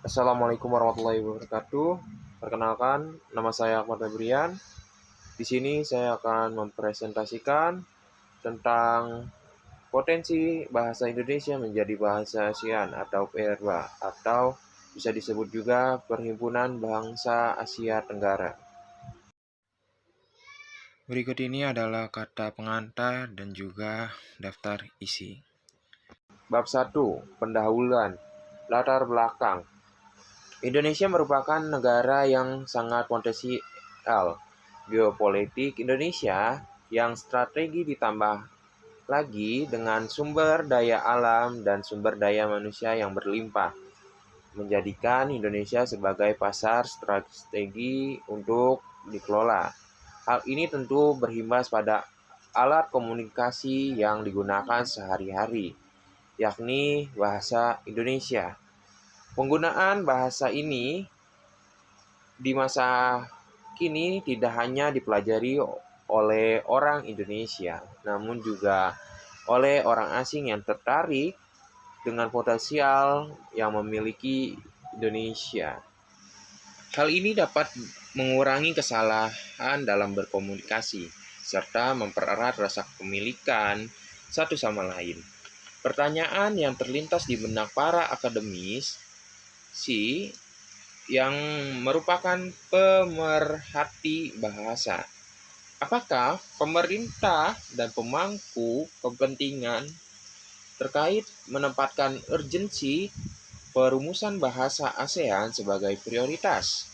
Assalamualaikum warahmatullahi wabarakatuh. Perkenalkan, nama saya Ahmad Febrian. Di sini saya akan mempresentasikan tentang potensi bahasa Indonesia menjadi bahasa ASEAN atau PERBA atau bisa disebut juga Perhimpunan Bangsa Asia Tenggara. Berikut ini adalah kata pengantar dan juga daftar isi. Bab 1. Pendahuluan. Latar belakang. Indonesia merupakan negara yang sangat potensial. Geopolitik Indonesia yang strategi ditambah lagi dengan sumber daya alam dan sumber daya manusia yang berlimpah, menjadikan Indonesia sebagai pasar strategi untuk dikelola. Hal ini tentu berimbas pada alat komunikasi yang digunakan sehari-hari, yakni bahasa Indonesia. Penggunaan bahasa ini di masa kini tidak hanya dipelajari oleh orang Indonesia, namun juga oleh orang asing yang tertarik dengan potensial yang memiliki Indonesia. Hal ini dapat mengurangi kesalahan dalam berkomunikasi, serta mempererat rasa kepemilikan satu sama lain. Pertanyaan yang terlintas di benak para akademis yang merupakan pemerhati bahasa. Apakah pemerintah dan pemangku kepentingan terkait menempatkan urgensi perumusan bahasa ASEAN sebagai prioritas?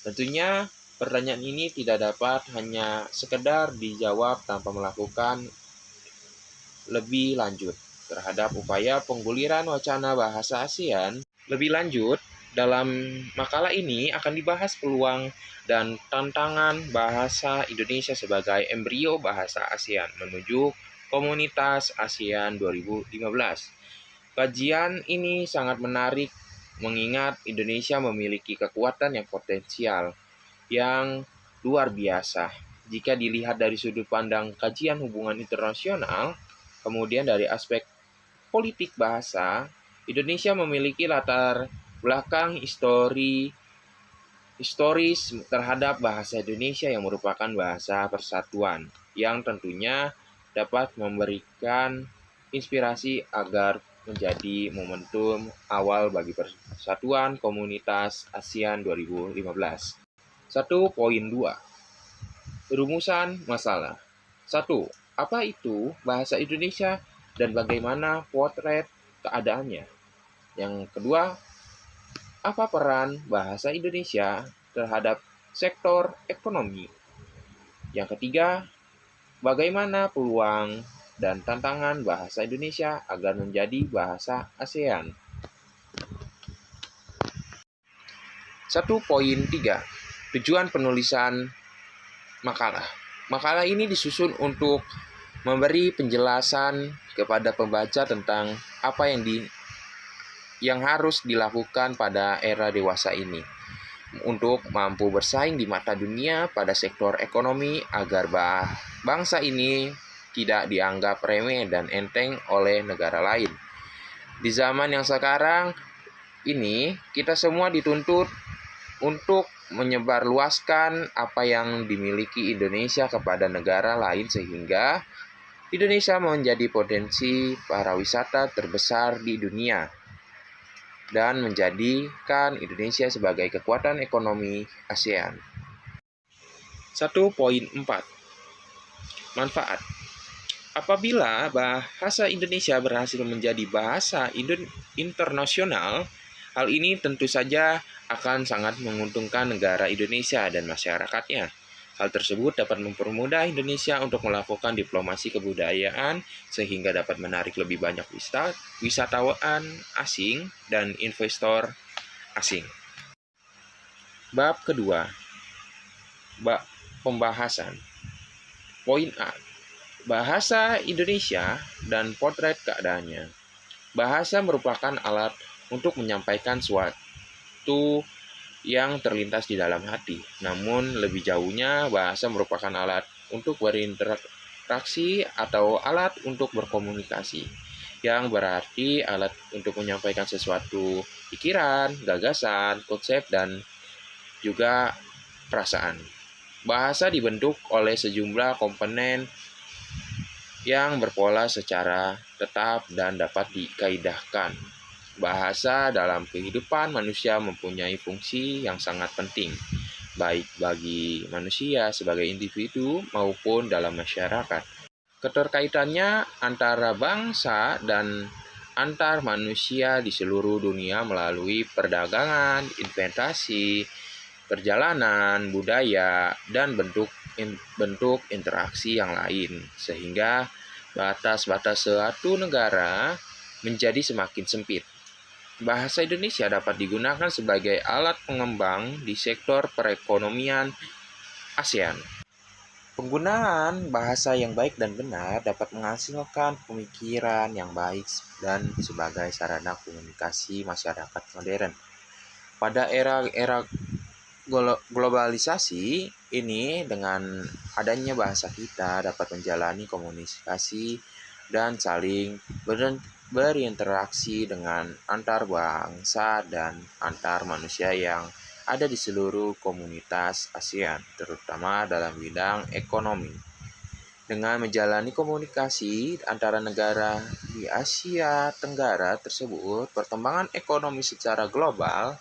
Tentunya pertanyaan ini tidak dapat hanya sekedar dijawab tanpa melakukan lebih lanjut terhadap upaya pengguliran wacana bahasa ASEAN. Lebih lanjut, dalam makalah ini akan dibahas peluang dan tantangan bahasa Indonesia sebagai embrio bahasa ASEAN menuju Komunitas ASEAN 2015. Kajian ini sangat menarik mengingat Indonesia memiliki kekuatan yang potensial yang luar biasa. Jika dilihat dari sudut pandang kajian hubungan internasional, kemudian dari aspek politik bahasa, Indonesia memiliki latar belakang historis terhadap bahasa Indonesia yang merupakan bahasa persatuan, yang tentunya dapat memberikan inspirasi agar menjadi momentum awal bagi persatuan komunitas ASEAN 2015. 1.2. Rumusan masalah. 1. Apa itu bahasa Indonesia dan bagaimana potret keadaannya? Yang kedua, apa peran bahasa Indonesia terhadap sektor ekonomi? Yang ketiga, bagaimana peluang dan tantangan bahasa Indonesia agar menjadi bahasa ASEAN? 1.3. Tujuan penulisan makalah. Makalah ini disusun untuk memberi penjelasan kepada pembaca tentang apa yang harus dilakukan pada era dewasa ini untuk mampu bersaing di mata dunia pada sektor ekonomi agar bangsa ini tidak dianggap remeh dan enteng oleh negara lain. Di zaman yang sekarang ini, kita semua dituntut untuk menyebarluaskan apa yang dimiliki Indonesia kepada negara lain sehingga Indonesia menjadi potensi pariwisata terbesar di dunia dan menjadikan Indonesia sebagai kekuatan ekonomi ASEAN. 1.4. Manfaat. Apabila bahasa Indonesia berhasil menjadi bahasa internasional, hal ini tentu saja akan sangat menguntungkan negara Indonesia dan masyarakatnya. Hal tersebut dapat mempermudah Indonesia untuk melakukan diplomasi kebudayaan sehingga dapat menarik lebih banyak wisatawan asing dan investor asing. Bab kedua. Pembahasan. Poin A. Bahasa Indonesia dan potret keadaannya. Bahasa merupakan alat untuk menyampaikan suatu yang terlintas di dalam hati. Namun lebih jauhnya, bahasa merupakan alat untuk berinteraksi atau alat untuk berkomunikasi. yang berarti alat untuk menyampaikan sesuatu pikiran, gagasan, konsep, dan juga perasaan. Bahasa dibentuk oleh sejumlah komponen yang berpola secara tetap dan dapat dikaidahkan. Bahasa dalam kehidupan manusia mempunyai fungsi yang sangat penting, baik bagi manusia sebagai individu maupun dalam masyarakat. Keterkaitannya antara bangsa dan antar manusia di seluruh dunia melalui perdagangan, investasi, perjalanan, budaya, dan bentuk interaksi yang lain, sehingga batas-batas suatu negara menjadi semakin sempit. Bahasa Indonesia dapat digunakan sebagai alat pengembang di sektor perekonomian ASEAN. Penggunaan bahasa yang baik dan benar dapat menghasilkan pemikiran yang baik dan sebagai sarana komunikasi masyarakat modern. Pada era globalisasi ini, dengan adanya bahasa kita dapat menjalani komunikasi dan saling berinteraksi dengan antar bangsa dan antar manusia yang ada di seluruh komunitas ASEAN, terutama dalam bidang ekonomi. Dengan menjalani komunikasi antara negara di Asia Tenggara tersebut, perkembangan ekonomi secara global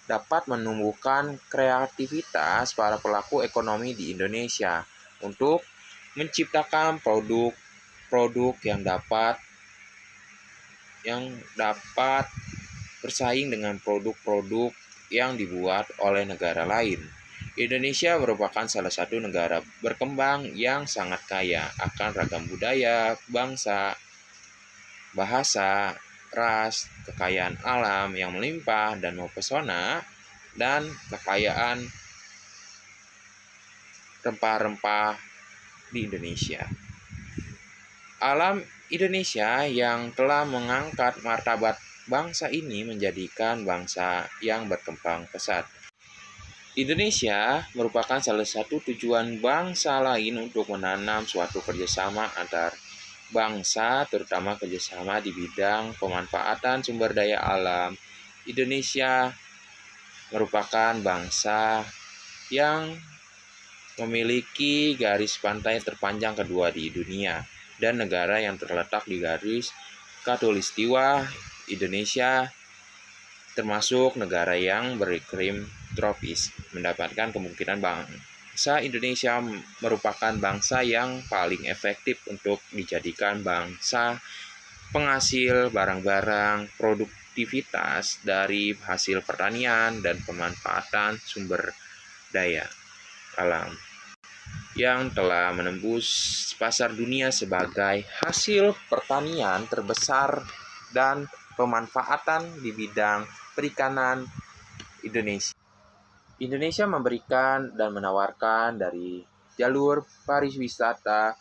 dapat menumbuhkan kreativitas para pelaku ekonomi di Indonesia untuk menciptakan produk yang dapat bersaing dengan produk-produk yang dibuat oleh negara lain. Indonesia merupakan salah satu negara berkembang yang sangat kaya akan ragam budaya, bangsa, bahasa, ras, kekayaan alam yang melimpah dan mempesona, dan kekayaan rempah-rempah di Indonesia. Alam Indonesia yang telah mengangkat martabat bangsa ini menjadikan bangsa yang berkembang pesat. Indonesia merupakan salah satu tujuan bangsa lain untuk menanam suatu kerjasama antar bangsa, terutama kerjasama di bidang pemanfaatan sumber daya alam. Indonesia merupakan bangsa yang memiliki garis pantai terpanjang kedua di dunia dan negara yang terletak di garis khatulistiwa. Indonesia termasuk negara yang beriklim tropis, mendapatkan kemungkinan bangsa Indonesia merupakan bangsa yang paling efektif untuk dijadikan bangsa penghasil barang-barang produktivitas dari hasil pertanian dan pemanfaatan sumber daya alam yang telah menembus pasar dunia sebagai hasil pertanian terbesar dan pemanfaatan di bidang perikanan Indonesia. Indonesia memberikan dan menawarkan dari jalur pariwisata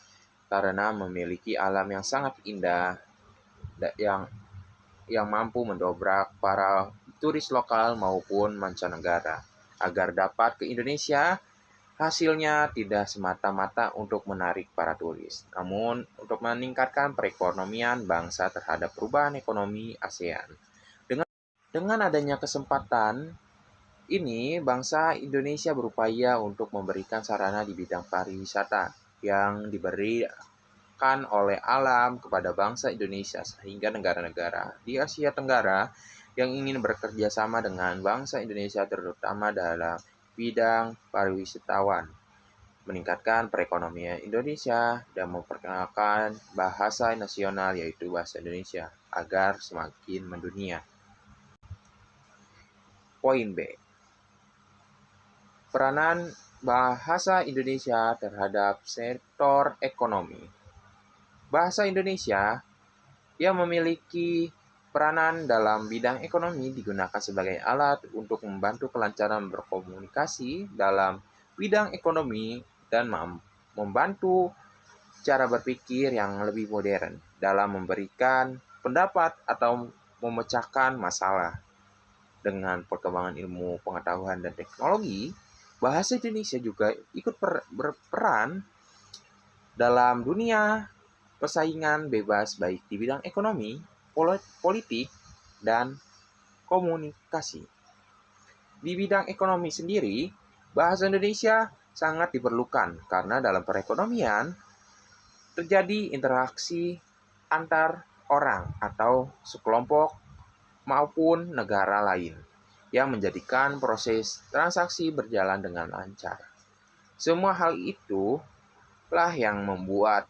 karena memiliki alam yang sangat indah yang mampu mendobrak para turis lokal maupun mancanegara agar dapat ke Indonesia. Hasilnya tidak semata-mata untuk menarik para turis, namun untuk meningkatkan perekonomian bangsa terhadap perubahan ekonomi ASEAN. Dengan adanya kesempatan ini, bangsa Indonesia berupaya untuk memberikan sarana di bidang pariwisata yang diberikan oleh alam kepada bangsa Indonesia, sehingga negara-negara di Asia Tenggara yang ingin bekerja sama dengan bangsa Indonesia terutama dalam bidang pariwisatawan, meningkatkan perekonomian Indonesia, dan memperkenalkan bahasa nasional yaitu bahasa Indonesia agar semakin mendunia. Poin B. Peranan bahasa Indonesia terhadap sektor ekonomi. Bahasa Indonesia yang memiliki peranan dalam bidang ekonomi digunakan sebagai alat untuk membantu kelancaran berkomunikasi dalam bidang ekonomi dan membantu cara berpikir yang lebih modern dalam memberikan pendapat atau memecahkan masalah. Dengan perkembangan ilmu pengetahuan dan teknologi, bahasa Indonesia juga ikut berperan dalam dunia persaingan bebas baik di bidang ekonomi, politik, dan komunikasi. Di bidang ekonomi sendiri, bahasa Indonesia sangat diperlukan karena dalam perekonomian terjadi interaksi antar orang atau sekelompok maupun negara lain yang menjadikan proses transaksi berjalan dengan lancar. Semua hal itu lah yang membuat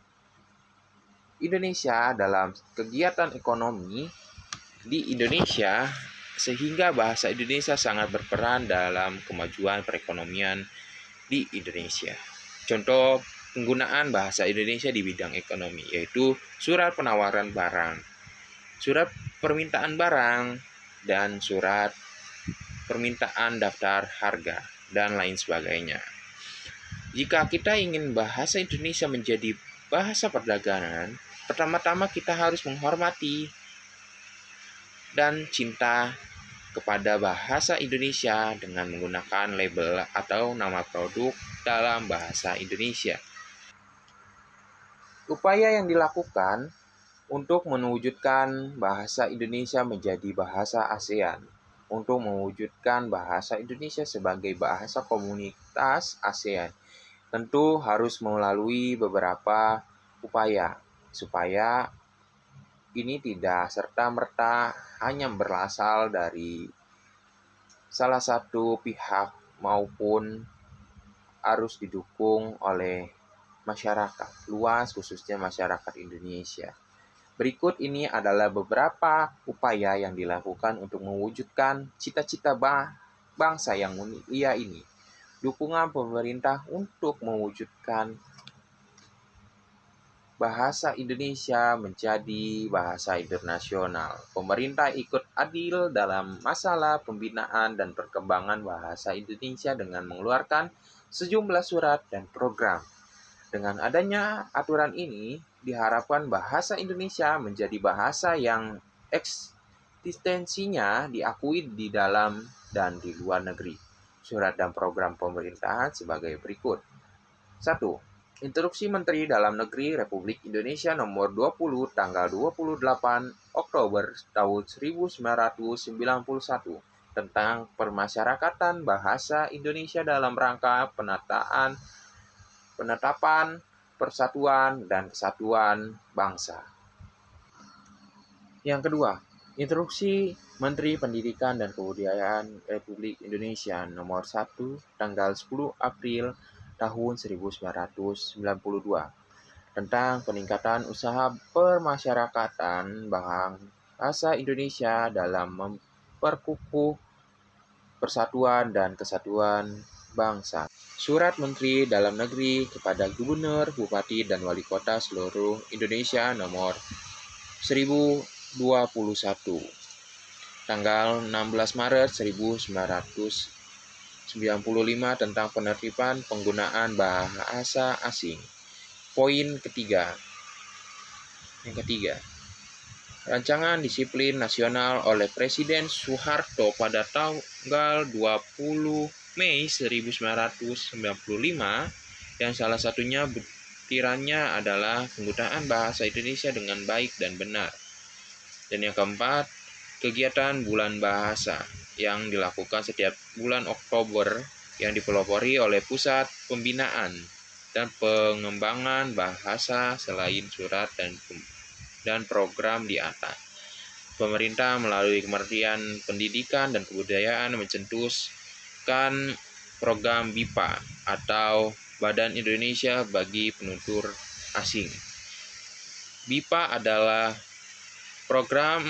Indonesia dalam kegiatan ekonomi di Indonesia, sehingga bahasa Indonesia sangat berperan dalam kemajuan perekonomian di Indonesia. Contoh penggunaan bahasa Indonesia di bidang ekonomi yaitu surat penawaran barang, surat permintaan barang, dan surat permintaan daftar harga, dan lain sebagainya. Jika kita ingin bahasa Indonesia menjadi bahasa perdagangan, pertama-tama kita harus menghormati dan cinta kepada bahasa Indonesia dengan menggunakan label atau nama produk dalam bahasa Indonesia. Upaya yang dilakukan untuk mewujudkan bahasa Indonesia menjadi bahasa ASEAN, untuk mewujudkan bahasa Indonesia sebagai bahasa komunitas ASEAN, tentu harus melalui beberapa upaya supaya ini tidak serta-merta hanya berasal dari salah satu pihak maupun harus didukung oleh masyarakat luas, khususnya masyarakat Indonesia. Berikut ini adalah beberapa upaya yang dilakukan untuk mewujudkan cita-cita bangsa yang mulia ini. Dukungan pemerintah untuk mewujudkan bahasa Indonesia menjadi bahasa internasional. Pemerintah ikut adil dalam masalah pembinaan dan perkembangan bahasa Indonesia dengan mengeluarkan sejumlah surat dan program. Dengan adanya aturan ini, diharapkan bahasa Indonesia menjadi bahasa yang eksistensinya diakui di dalam dan di luar negeri. Surat dan program pemerintahan sebagai berikut. 1. Instruksi Menteri Dalam Negeri Republik Indonesia Nomor 20 tanggal 28 Oktober tahun 1991 tentang permasyarakatan bahasa Indonesia dalam rangka penetapan persatuan dan kesatuan bangsa. Yang kedua, Instruksi Menteri Pendidikan dan Kebudayaan Republik Indonesia Nomor 1 tanggal 10 April tahun 1992 tentang peningkatan usaha permasyarakatan bahasa Indonesia dalam memperkukuh persatuan dan kesatuan bangsa. Surat Menteri Dalam Negeri kepada Gubernur, Bupati, dan Wali Kota seluruh Indonesia Nomor 1021 tanggal 16 Maret 1995 tentang penertiban penggunaan bahasa asing. Poin ketiga. Yang ketiga, Rancangan Disiplin Nasional oleh Presiden Soeharto pada tanggal 20 Mei 1995 yang salah satunya butirannya adalah penggunaan bahasa Indonesia dengan baik dan benar. Dan yang keempat, kegiatan Bulan Bahasa yang dilakukan setiap bulan Oktober yang dipelopori oleh Pusat Pembinaan dan Pengembangan Bahasa selain surat dan program di atas. Pemerintah melalui Kementerian Pendidikan dan Kebudayaan mencetuskan program BIPA atau Badan Indonesia bagi Penutur Asing. BIPA adalah program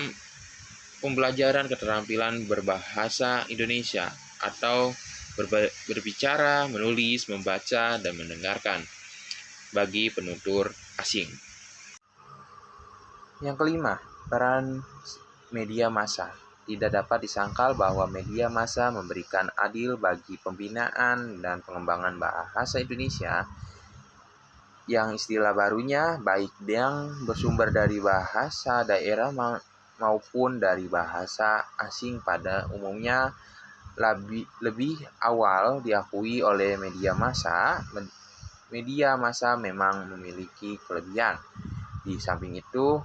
pembelajaran keterampilan berbahasa Indonesia atau berbicara, menulis, membaca, dan mendengarkan bagi penutur asing. Yang kelima, peran media massa. Tidak dapat disangkal bahwa media massa memberikan adil bagi pembinaan dan pengembangan bahasa Indonesia yang istilah barunya baik yang bersumber dari bahasa daerah maupun dari bahasa asing pada umumnya lebih awal diakui oleh media massa. Media massa memang memiliki kelebihan. Di samping itu,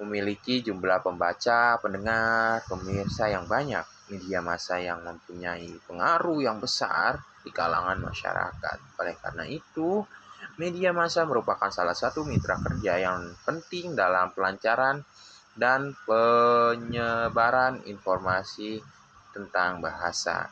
memiliki jumlah pembaca, pendengar, pemirsa yang banyak, media massa yang mempunyai pengaruh yang besar di kalangan masyarakat. Oleh karena itu, media massa merupakan salah satu mitra kerja yang penting dalam pelancaran dan penyebaran informasi tentang bahasa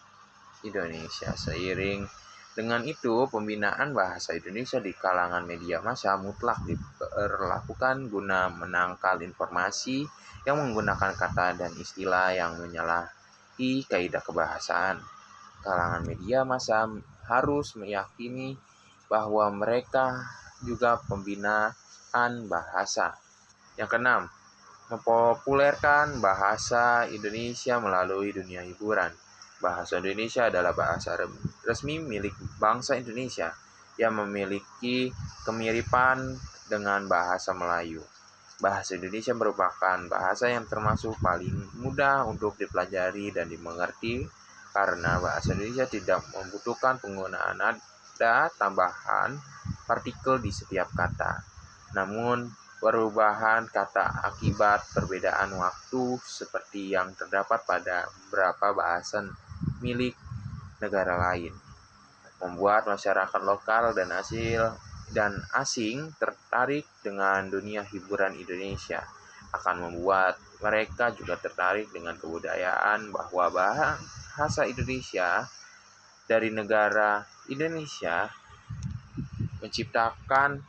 Indonesia. Seiring dengan itu, pembinaan bahasa Indonesia di kalangan media massa mutlak diperlakukan guna menangkal informasi yang menggunakan kata dan istilah yang menyalahi kaidah kebahasaan. Kalangan media massa harus meyakini bahwa mereka juga pembinaan bahasa. Yang keenam, mempopulerkan bahasa Indonesia melalui dunia hiburan. Bahasa Indonesia adalah bahasa resmi milik bangsa Indonesia yang memiliki kemiripan dengan bahasa Melayu. Bahasa Indonesia merupakan bahasa yang termasuk paling mudah untuk dipelajari dan dimengerti karena bahasa Indonesia tidak membutuhkan penggunaan nada tambahan partikel di setiap kata. Namun, perubahan kata akibat perbedaan waktu seperti yang terdapat pada beberapa bahasa milik negara lain membuat masyarakat lokal dan asing tertarik dengan dunia hiburan Indonesia, akan membuat mereka juga tertarik dengan kebudayaan bahwa bahasa Indonesia dari negara Indonesia menciptakan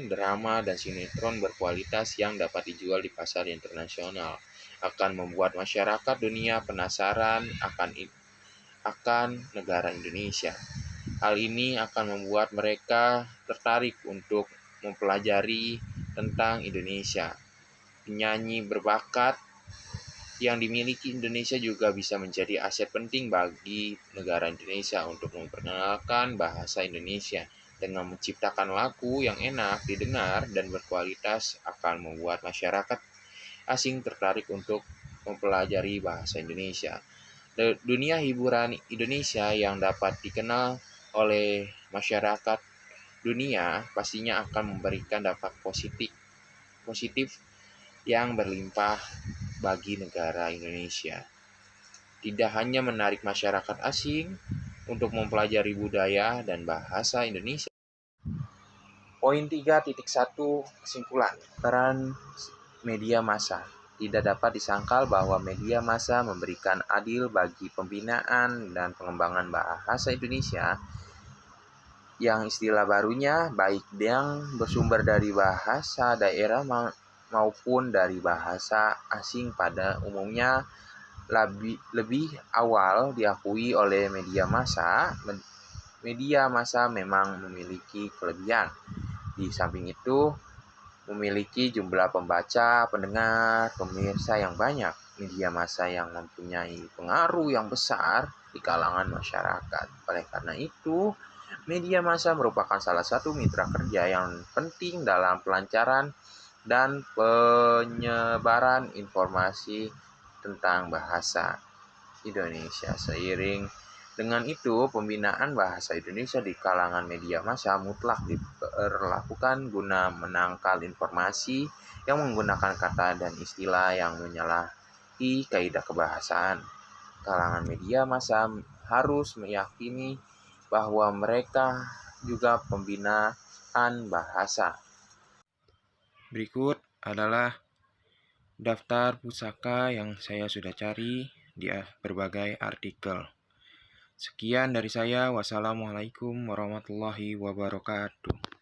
drama dan sinetron berkualitas yang dapat dijual di pasar internasional, akan membuat masyarakat dunia penasaran akan negara Indonesia. Hal ini akan membuat mereka tertarik untuk mempelajari tentang Indonesia. Penyanyi berbakat yang dimiliki Indonesia juga bisa menjadi aset penting bagi negara Indonesia untuk memperkenalkan bahasa Indonesia. Dengan menciptakan lagu yang enak didengar dan berkualitas akan membuat masyarakat asing tertarik untuk mempelajari bahasa Indonesia. Dunia hiburan Indonesia yang dapat dikenal oleh masyarakat dunia pastinya akan memberikan dampak positif yang berlimpah bagi negara Indonesia. Tidak hanya menarik masyarakat asing untuk mempelajari budaya dan bahasa Indonesia. Poin 3.1 kesimpulan. Peran media massa. Tidak dapat disangkal bahwa media massa memberikan adil bagi pembinaan dan pengembangan bahasa Indonesia yang istilah barunya baik yang bersumber dari bahasa daerah maupun dari bahasa asing pada umumnya lebih awal diakui oleh media massa. Media massa memang memiliki kelebihan. Di samping itu, memiliki jumlah pembaca, pendengar, pemirsa yang banyak, media massa yang mempunyai pengaruh yang besar di kalangan masyarakat. Oleh karena itu, media massa merupakan salah satu mitra kerja yang penting dalam pelancaran dan penyebaran informasi tentang bahasa Indonesia. Seiring dengan itu, pembinaan bahasa Indonesia di kalangan media massa mutlak diperlakukan guna menangkal informasi yang menggunakan kata dan istilah yang menyalahi kaidah kebahasaan. Kalangan media massa harus meyakini bahwa mereka juga pembinaan bahasa. Berikut adalah daftar pusaka yang saya sudah cari di berbagai artikel. Sekian dari saya. Wassalamualaikum warahmatullahi wabarakatuh.